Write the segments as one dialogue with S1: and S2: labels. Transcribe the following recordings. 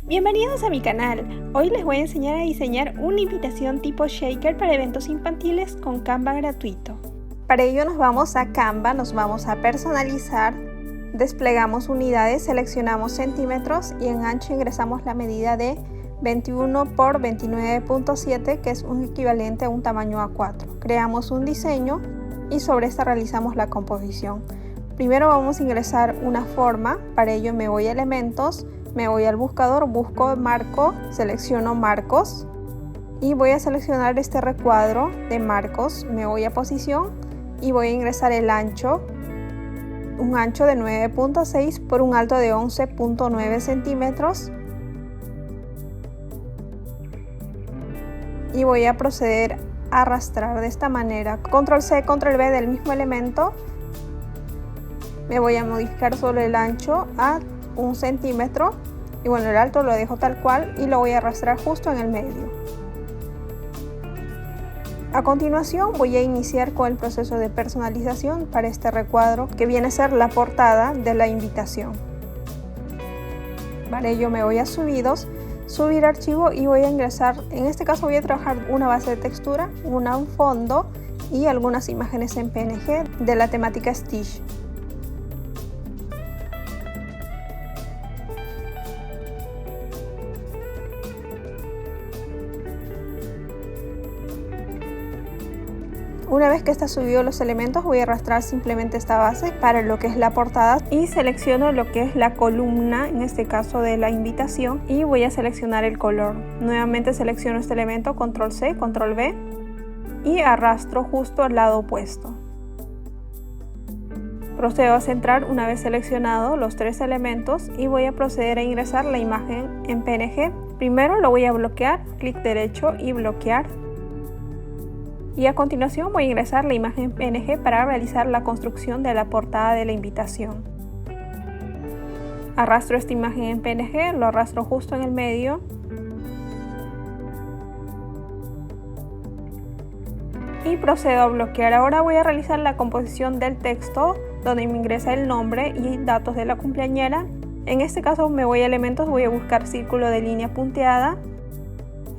S1: Bienvenidos a mi canal. Hoy les voy a enseñar a diseñar una invitación tipo shaker para eventos infantiles con Canva gratuito. Para ello nos vamos a Canva, nos vamos a personalizar, desplegamos unidades, seleccionamos centímetros y en ancho ingresamos la medida de 21 por 29.7, que es un equivalente a un tamaño A4. Creamos un diseño y sobre esta realizamos la composición. Primero vamos a ingresar una forma, para ello me voy a elementos, me voy al buscador, busco marco, selecciono marcos y voy a seleccionar este recuadro de marcos, me voy a posición y voy a ingresar el ancho, un ancho de 9.6 por un alto de 11.9 centímetros y voy a proceder a arrastrar de esta manera. Control C, Control V del mismo elemento, me voy a modificar solo el ancho a 1 centímetro y bueno, el alto lo dejo tal cual y lo voy a arrastrar justo en el medio. A continuación voy a iniciar con el proceso de personalización para este recuadro que viene a ser la portada de la invitación. Para ello me voy a subidos, subir archivo y voy a ingresar, en este caso voy a trabajar una base de textura, un fondo y algunas imágenes en PNG de la temática Stitch. Una vez que está subido los elementos voy a arrastrar simplemente esta base para lo que es la portada y selecciono lo que es la columna, en este caso de la invitación, y voy a seleccionar el color. Nuevamente selecciono este elemento, Control C, Control V y arrastro justo al lado opuesto. Procedo a centrar una vez seleccionado los tres elementos y voy a proceder a ingresar la imagen en PNG. Primero lo voy a bloquear, clic derecho y bloquear. Y a continuación voy a ingresar la imagen PNG para realizar la construcción de la portada de la invitación. Arrastro esta imagen en PNG, lo arrastro justo en el medio. Y procedo a bloquear. Ahora voy a realizar la composición del texto donde me ingresa el nombre y datos de la cumpleañera. En este caso me voy a elementos, voy a buscar círculo de línea punteada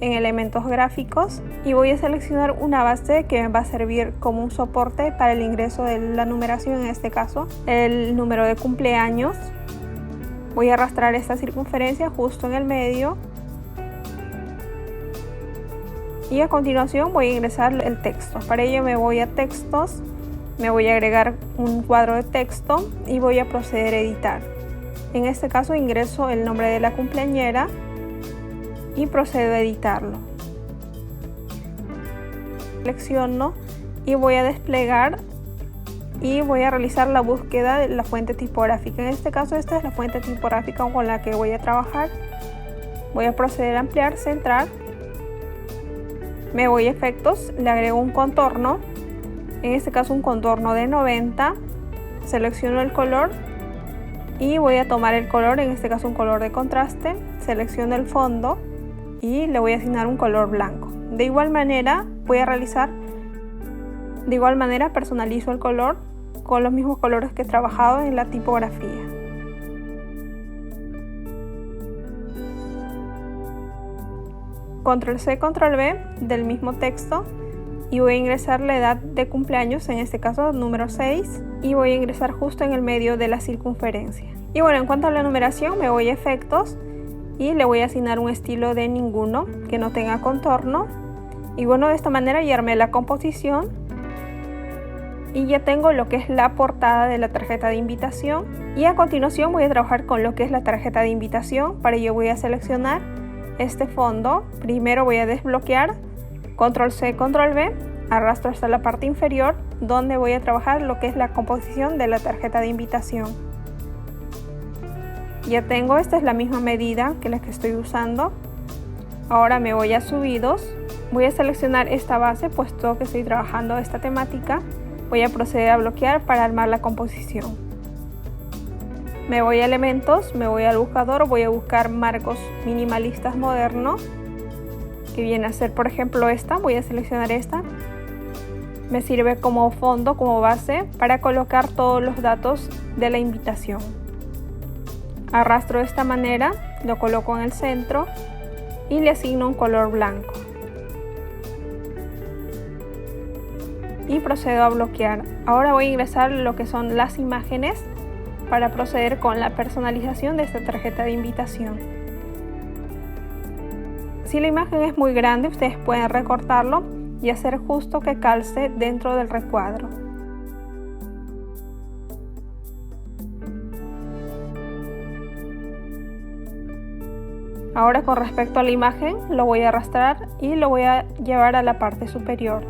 S1: en elementos gráficos y voy a seleccionar una base que me va a servir como un soporte para el ingreso de la numeración, en este caso el número de cumpleaños. Voy a arrastrar esta circunferencia justo en el medio y a continuación voy a ingresar el texto. Para ello me voy a textos, me voy a agregar un cuadro de texto y voy a proceder a editar. En este caso ingreso el nombre de la cumpleañera y procedo a editarlo. Selecciono y voy a desplegar y voy a realizar la búsqueda de la fuente tipográfica. En este caso esta es la fuente tipográfica con la que voy a trabajar. Voy a proceder a ampliar, centrar. Me voy a efectos, le agrego un contorno, en este caso un contorno de 90. Selecciono el color y voy a tomar el color, en este caso un color de contraste. Selecciono el fondo y le voy a asignar un color blanco. De igual manera personalizo el color con los mismos colores que he trabajado en la tipografía. Control C, Control V del mismo texto y voy a ingresar la edad de cumpleaños, en este caso número 6, y voy a ingresar justo en el medio de la circunferencia. Y bueno, en cuanto a la numeración me voy a efectos y le voy a asignar un estilo de ninguno que no tenga contorno. Y bueno, de esta manera ya armé la composición y ya tengo lo que es la portada de la tarjeta de invitación. Y a continuación voy a trabajar con lo que es la tarjeta de invitación. Para ello voy a seleccionar este fondo. Primero voy a desbloquear, Control C, Control V, arrastro hasta la parte inferior donde voy a trabajar lo que es la composición de la tarjeta de invitación. Ya tengo, esta es la misma medida que la que estoy usando. Ahora me voy a subidos, voy a seleccionar esta base puesto que estoy trabajando esta temática. Voy a proceder a bloquear para armar la composición. Me voy a elementos, me voy al buscador, voy a buscar marcos minimalistas modernos, que viene a ser por ejemplo esta. Voy a seleccionar esta Me sirve como fondo, como base, para colocar todos los datos de la invitación. Arrastro de esta manera, lo coloco en el centro y le asigno un color blanco. Y procedo a bloquear. Ahora voy a ingresar lo que son las imágenes para proceder con la personalización de esta tarjeta de invitación. Si la imagen es muy grande, ustedes pueden recortarlo y hacer justo que calce dentro del recuadro. Ahora, con respecto a la imagen, lo voy a arrastrar y lo voy a llevar a la parte superior.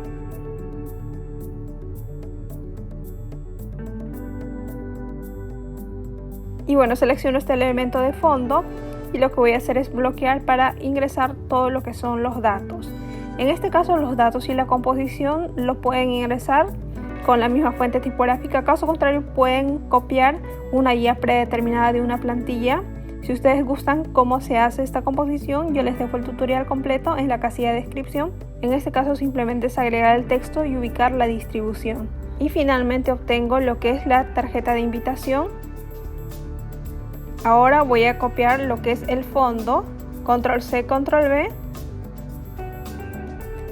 S1: Y bueno, selecciono este elemento de fondo y lo que voy a hacer es bloquear para ingresar todo lo que son los datos. En este caso, los datos y la composición lo pueden ingresar con la misma fuente tipográfica. Caso contrario, pueden copiar una guía predeterminada de una plantilla. Si ustedes gustan cómo se hace esta composición, yo les dejo el tutorial completo en la casilla de descripción. En este caso simplemente es agregar el texto y ubicar la distribución. Y finalmente obtengo lo que es la tarjeta de invitación. Ahora voy a copiar lo que es el fondo, control C, control V,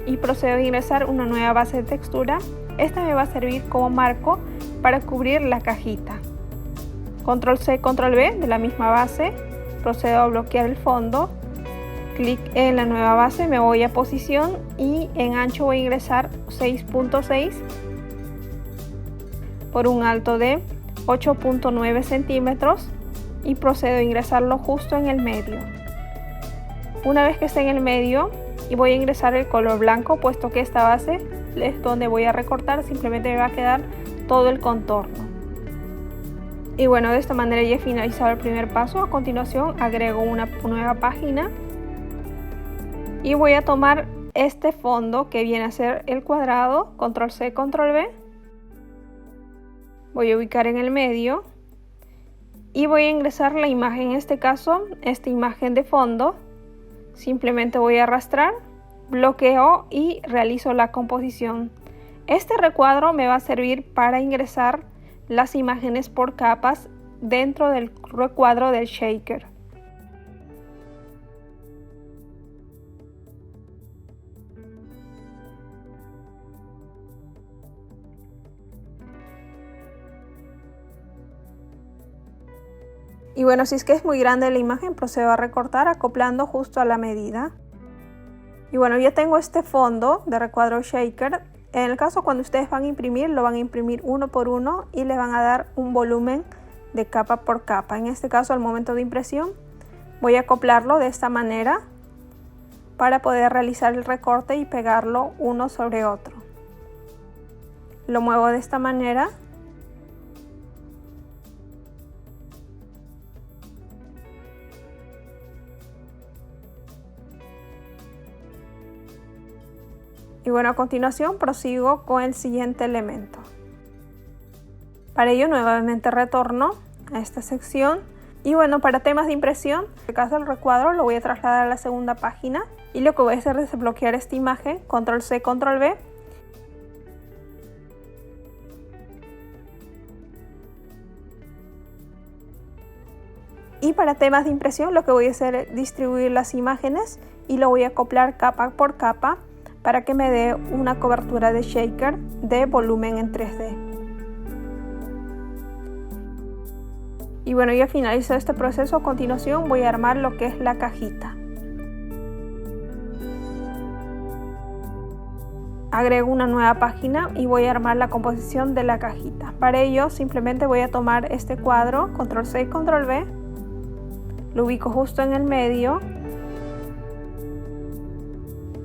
S1: y procedo a ingresar una nueva base de textura. Esta me va a servir como marco para cubrir la cajita. Control C, control V de la misma base, procedo a bloquear el fondo, clic en la nueva base, me voy a posición y en ancho voy a ingresar 6.6 por un alto de 8.9 centímetros y procedo a ingresarlo justo en el medio. Una vez que esté en el medio, y voy a ingresar el color blanco, puesto que esta base es donde voy a recortar, simplemente me va a quedar todo el contorno. Y bueno, de esta manera ya he finalizado el primer paso. A continuación agrego una nueva página y voy a tomar este fondo que viene a ser el cuadrado, control C, control V, voy a ubicar en el medio y voy a ingresar la imagen, en este caso esta imagen de fondo. Simplemente voy a arrastrar, bloqueo y realizo la composición. Este recuadro me va a servir para ingresar las imágenes por capas dentro del recuadro del shaker. Y bueno, si es que es muy grande la imagen, procedo a recortar acoplando justo a la medida. Y bueno, ya tengo este fondo de recuadro shaker. En el caso cuando ustedes van a imprimir, lo van a imprimir uno por uno y le van a dar un volumen de capa por capa. En este caso, al momento de impresión, voy a acoplarlo de esta manera para poder realizar el recorte y pegarlo uno sobre otro. Lo muevo de esta manera. Y bueno, a continuación prosigo con el siguiente elemento. Para ello nuevamente retorno a esta sección y bueno, para temas de impresión, en este caso el recuadro lo voy a trasladar a la segunda página y lo que voy a hacer es bloquear esta imagen, control C, control V. Y para temas de impresión lo que voy a hacer es distribuir las imágenes y lo voy a acoplar capa por capa para que me dé una cobertura de shaker de volumen en 3D. Y bueno, ya finalizado este proceso, a continuación voy a armar lo que es la cajita. Agrego una nueva página y voy a armar la composición de la cajita. Para ello simplemente voy a tomar este cuadro, control C, control V, lo ubico justo en el medio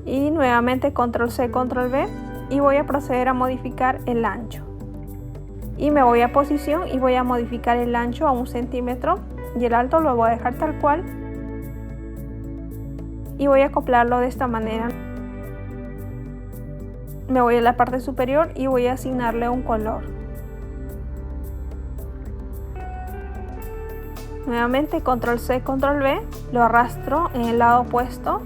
S1: y nuevamente control C, control V y voy a proceder a modificar el ancho. Y me voy a posición y voy a modificar el ancho a 1 centímetro y el alto lo voy a dejar tal cual y voy a acoplarlo de esta manera. Me voy a la parte superior y voy a asignarle un color. Nuevamente control C, control V, lo arrastro en el lado opuesto.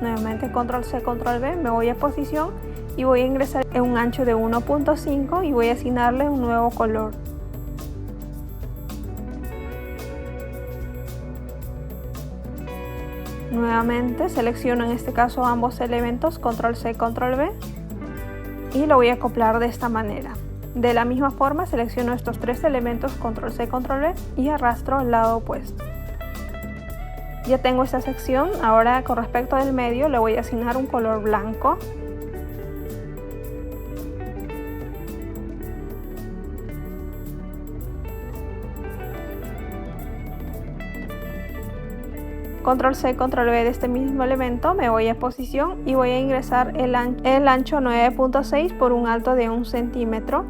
S1: nuevamente control C, control V, me voy a posición y voy a ingresar en un ancho de 1.5 y voy a asignarle un nuevo color. Nuevamente selecciono en este caso ambos elementos, control C, control V, y lo voy a acoplar de esta manera. De la misma forma selecciono estos tres elementos, control C, control V, y arrastro al lado opuesto. Ya tengo esta sección. Ahora con respecto del medio le voy a asignar un color blanco. Control C, control V de este mismo elemento, me voy a posición y voy a ingresar el ancho 9.6 por un alto de 1 centímetro.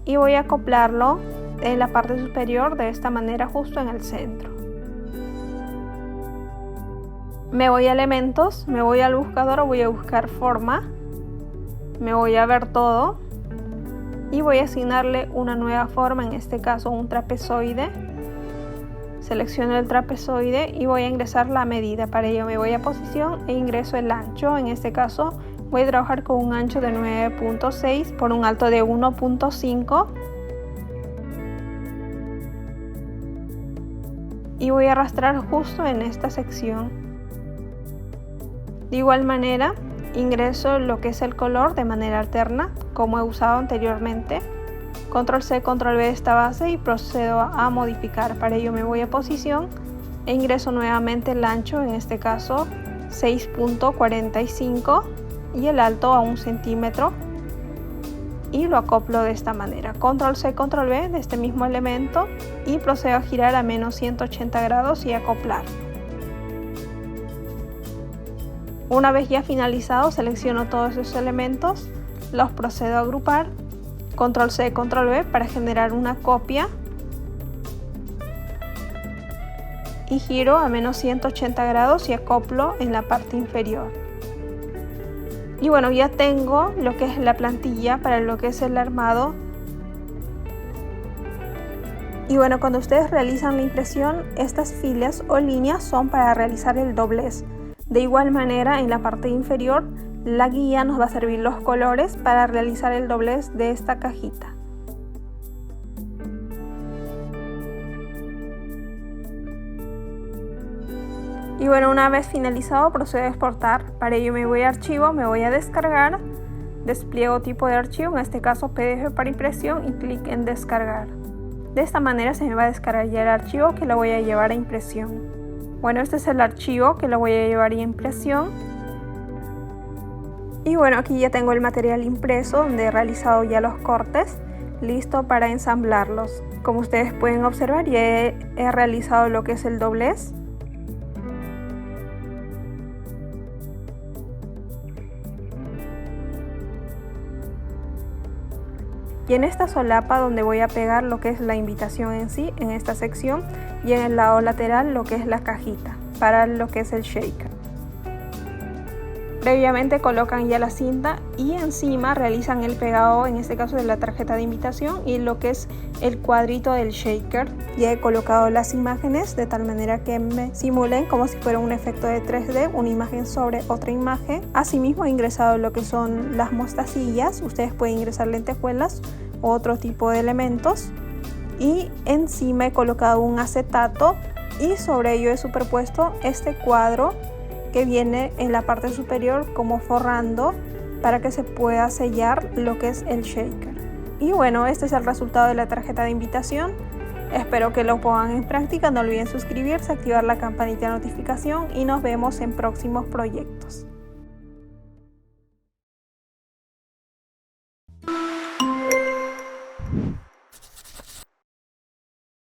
S1: Y voy a acoplarlo en la parte superior de esta manera, justo en el centro. Me voy a elementos, me voy al buscador, voy a buscar forma, me voy a ver todo y voy a asignarle una nueva forma, en este caso un trapezoide. Selecciono el trapezoide y voy a ingresar la medida. Para ello me voy a posición e ingreso el ancho. En este caso voy a trabajar con un ancho de 9.6 por un alto de 1.5 y voy a arrastrar justo en esta sección. De igual manera ingreso lo que es el color de manera alterna, como he usado anteriormente. Control C, control V de esta base y procedo a modificar. Para ello me voy a posición e ingreso nuevamente el ancho, en este caso 6.45, y el alto a 1 centímetro y lo acoplo de esta manera. Control C, control V de este mismo elemento y procedo a girar a menos 180 grados y acoplar. Una vez ya finalizado, selecciono todos esos elementos, los procedo a agrupar. Control C, control V para generar una copia y giro a menos 180 grados y acoplo en la parte inferior. Y bueno, ya tengo lo que es la plantilla para lo que es el armado. Y bueno, cuando ustedes realizan la impresión, estas filas o líneas son para realizar el doblez. De igual manera, en la parte inferior, la guía nos va a servir los colores para realizar el doblez de esta cajita. Y bueno, una vez finalizado procedo a exportar. Para ello me voy a archivo, me voy a descargar, despliego tipo de archivo, en este caso PDF para impresión, y clic en descargar. De esta manera se me va a descargar ya el archivo que lo voy a llevar a impresión. Bueno, este es el archivo que lo voy a llevar a impresión. Y bueno, aquí ya tengo el material impreso donde he realizado ya los cortes, listo para ensamblarlos. Como ustedes pueden observar, ya he realizado lo que es el doblez. Y en esta solapa donde voy a pegar lo que es la invitación en sí, en esta sección, y en el lado lateral lo que es la cajita para lo que es el shaker. Previamente colocan ya la cinta y encima realizan el pegado, en este caso de la tarjeta de invitación, y lo que es el cuadrito del shaker. Ya he colocado las imágenes de tal manera que me simulen como si fuera un efecto de 3D, una imagen sobre otra imagen. Asimismo he ingresado lo que son las mostacillas, ustedes pueden ingresar lentejuelas u otro tipo de elementos. Y encima he colocado un acetato y sobre ello he superpuesto este cuadro que viene en la parte superior como forrando para que se pueda sellar lo que es el shaker. Y bueno, este es el resultado de la tarjeta de invitación. Espero que lo pongan en práctica. No olviden suscribirse, activar la campanita de notificación y nos vemos en próximos proyectos.